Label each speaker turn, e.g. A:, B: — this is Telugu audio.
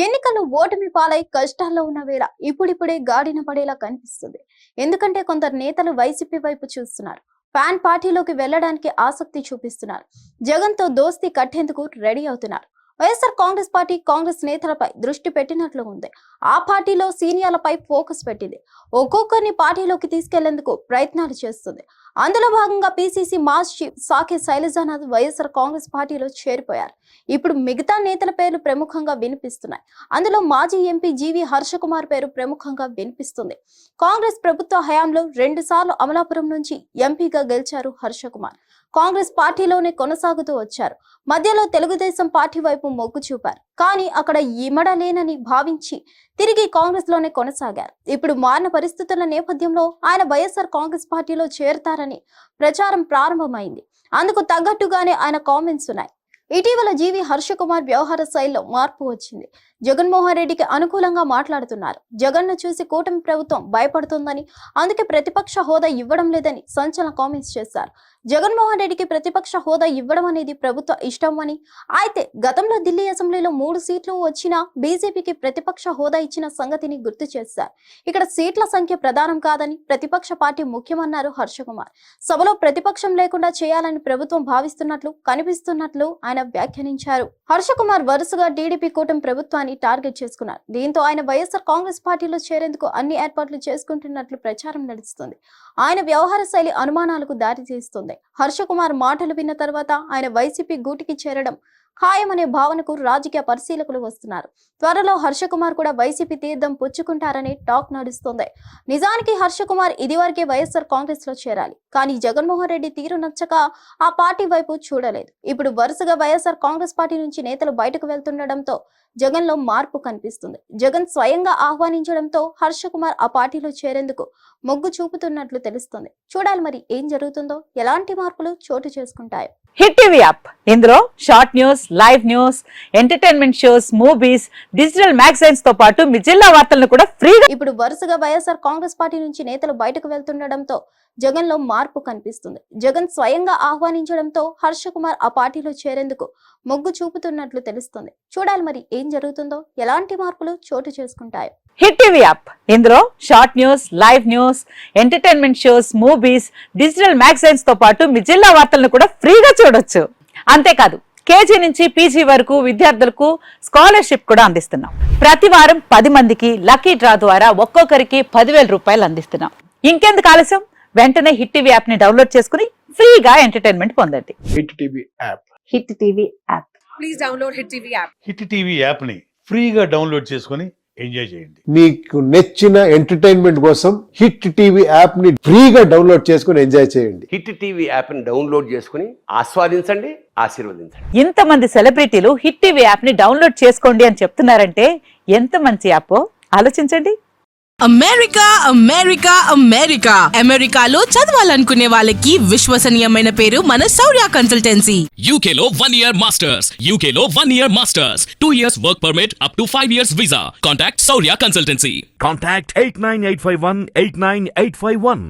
A: ఎన్నికల్లో ఓటమి పాలై కష్టాల్లో ఉన్న వేళ ఇప్పుడిప్పుడే గాడిన పడేలా కనిపిస్తుంది. ఎందుకంటే కొందరు నేతలు వైసీపీ వైపు చూస్తున్నారు. ఫ్యాన్ పార్టీలోకి వెళ్లడానికి ఆసక్తి చూపిస్తున్నారు. జగన్ తో దోస్తీ కట్టేందుకు రెడీ అవుతున్నారు. వైఎస్ఆర్ కాంగ్రెస్ పార్టీ కాంగ్రెస్ నేతలపై దృష్టి పెట్టినట్లు ఉంది. ఆ పార్టీలో సీనియర్లపై ఫోకస్ పెట్టింది. ఒక్కొక్కరిని పార్టీలోకి తీసుకెళ్లేందుకు ప్రయత్నాలు చేస్తుంది. అందులో భాగంగా పీసీసీ మాజీ చీఫ్ సాకే శైలజానాథ్ వైఎస్ఆర్ కాంగ్రెస్ పార్టీలో చేరిపోయారు. ఇప్పుడు మిగతా నేతల పేర్లు ప్రముఖంగా వినిపిస్తున్నాయి. అందులో మాజీ ఎంపీ జీవి హర్షకుమార్ పేరు ప్రముఖంగా వినిపిస్తుంది. కాంగ్రెస్ ప్రభుత్వ హయాంలో 2 సార్లు అమలాపురం నుంచి ఎంపీగా గెలిచారు హర్షకుమార్. కాంగ్రెస్ పార్టీలోనే కొనసాగుతూ వచ్చారు. మధ్యలో తెలుగుదేశం పార్టీ వైపు మొగ్గు చూపారు. కానీ అక్కడ ఇమడలేనని భావించి తిరిగి కాంగ్రెస్ లోనే కొనసాగారు. ఇప్పుడు మారిన పరిస్థితుల నేపథ్యంలో ఆయన వైఎస్ఆర్ కాంగ్రెస్ పార్టీలో చేరతారని ప్రచారం ప్రారంభమైంది. అందుకు తగ్గట్టుగానే ఆయన కామెంట్స్ ఉన్నాయి. ఇటీవల జీవి హర్షకుమార్ వ్యవహార శైలిలో మార్పు వచ్చింది. జగన్మోహన్ రెడ్డికి అనుకూలంగా మాట్లాడుతున్నారు. జగన్ ను చూసి కూటమి ప్రభుత్వం భయపడుతుందని, అందుకే ప్రతిపక్ష హోదా ఇవ్వడం లేదని సంచలన కామెంట్స్ చేశారు. జగన్మోహన్ రెడ్డికి ప్రతిపక్ష హోదా ఇవ్వడం అనేది ప్రభుత్వ ఇష్టం అని, అయితే గతంలో ఢిల్లీ అసెంబ్లీలో 3 సీట్లు వచ్చినా బీజేపీకి ప్రతిపక్ష హోదా ఇచ్చిన సంగతిని గుర్తు చేశారు. ఇక్కడ సీట్ల సంఖ్య ప్రధానం కాదని, ప్రతిపక్ష పార్టీ ముఖ్యమన్నారు హర్షకుమార్. సభలో ప్రతిపక్షం లేకుండా చేయాలని ప్రభుత్వం భావిస్తున్నట్లు కనిపిస్తున్నట్లు ఆయన వ్యాఖ్యానించారు. హర్షకుమార్ వరుసగా టీడీపీ కూటమి ప్రభుత్వాన్ని టార్గెట్ చేసుకున్నారు. దీంతో ఆయన వైఎస్ఆర్ కాంగ్రెస్ పార్టీలో చేరేందుకు అన్ని ఏర్పాట్లు చేసుకుంటున్నట్లు ప్రచారం నడుస్తుంది. ఆయన వ్యవహార శైలి అనుమానాలకు దారి తీస్తుంది. హర్షకుమార్ మాటలు విన్న తర్వాత ఆయన వైసీపీ గూటికి చేరడం ఖాయమనే భావనకు రాజకీయ పరిశీలకులు వస్తున్నారు. త్వరలో హర్షకుమార్ కూడా వైసీపీ తీర్థం పుచ్చుకుంటారని టాక్ నడుస్తోంది. నిజానికి హర్షకుమార్ ఇదివరకే వైఎస్ఆర్ కాంగ్రెస్ లో చేరాలి. కానీ జగన్మోహన్ రెడ్డి తీరు నచ్చక ఆ పార్టీ వైపు చూడలేదు. ఇప్పుడు వరుసగా వైఎస్ఆర్ కాంగ్రెస్ పార్టీ నుంచి నేతలు బయటకు వెళ్తుండటంతో జగన్ లో మార్పు కనిపిస్తుంది. జగన్ స్వయంగా ఆహ్వానించడంతో హర్షకుమార్ ఆ పార్టీలో చేరేందుకు మొగ్గు చూపుతున్నట్లు తెలుస్తుంది. చూడాలి మరి ఏం జరుగుతుందో, ఎలాంటి మార్పులు చోటు చేసుకుంటాయో.
B: హిట్ టీవీ యాప్, ఇందులో short news, live news, entertainment shows, movies, digital magazines తో పాటు మీ జిల్లా వార్తలను కూడా ఫ్రీగా.
A: ఇప్పుడు వరుసగా వైఎస్ఆర్ కాంగ్రెస్ పార్టీ నుంచి నేతలు బయటకు వెళ్తుండటంతో జగన్ లో మార్పు కనిపిస్తుంది. జగన్ స్వయంగా ఆహ్వానించడంతో హర్షకుమార్ ఆ పార్టీలో చేరేందుకు మొగ్గు చూపుతున్నట్లు తెలుస్తుంది. చూడాలి మరి ఏం జరుగుతుందో, ఎలాంటి మార్పులు చోటు చేసుకుంటాయో.
B: హిట్ టీవీ యాప్, ఇందులో short news, live news, entertainment shows, movies, digital magazines తో పాటు మీ జిల్లా వార్తలను కూడా ఫ్రీగా చూడొచ్చు. అంతేకాదు, కేజీ నుంచి పీజీ వరకు విద్యార్థులకు స్కాలర్షిప్ కూడా అందిస్తున్నాం. ప్రతి వారం 10 మందికి లక్కీ డ్రా ద్వారా ఒక్కొక్కరికి 10,000 రూపాయలు అందిస్తున్నాం. ఇంకెందుకు ఆలస్యం, వెంటనే హిట్ టీవీ యాప్ ని డౌన్లోడ్ చేసుకుని ఫ్రీగా ఎంటర్టైన్మెంట్ పొందండి.
C: Hit TV app.
B: Hit TV app.
D: Please download hit TV app.
E: Hit TV app ని ఫ్రీగా డౌన్లోడ్ చేసుకుని ఎంజాయ్ చేయండి.
C: మీకు నచ్చిన ఎంటర్టైన్మెంట్ కోసం హిట్ టీవీ యాప్ ని ఫ్రీగా డౌన్లోడ్ చేసుకుని ఎంజాయ్ చేయండి.
F: హిట్ టీవీ యాప్ ని డౌన్లోడ్ చేసుకుని ఆస్వాదించండి, ఆశీర్వదించండి.
B: ఇంతమంది సెలబ్రిటీలు హిట్ టీవీ యాప్ ని డౌన్లోడ్ చేసుకోండి అని చెప్తున్నారంటే ఎంత మంచి యాప్ ఆలోచించండి.
D: అమెరికా అమెరికా అమెరికా అమెరికాలో చదవాలనుకునే వాళ్ళకి విశ్వసనీయమైన పేరు మన శౌర్య కన్సల్టెన్సీ.
G: UK లో 1 year masters. UK లో 1 year masters. 2 years work permit up to 5 years visa. Contact Saurya Consultancy.
H: Contact 89851 89851.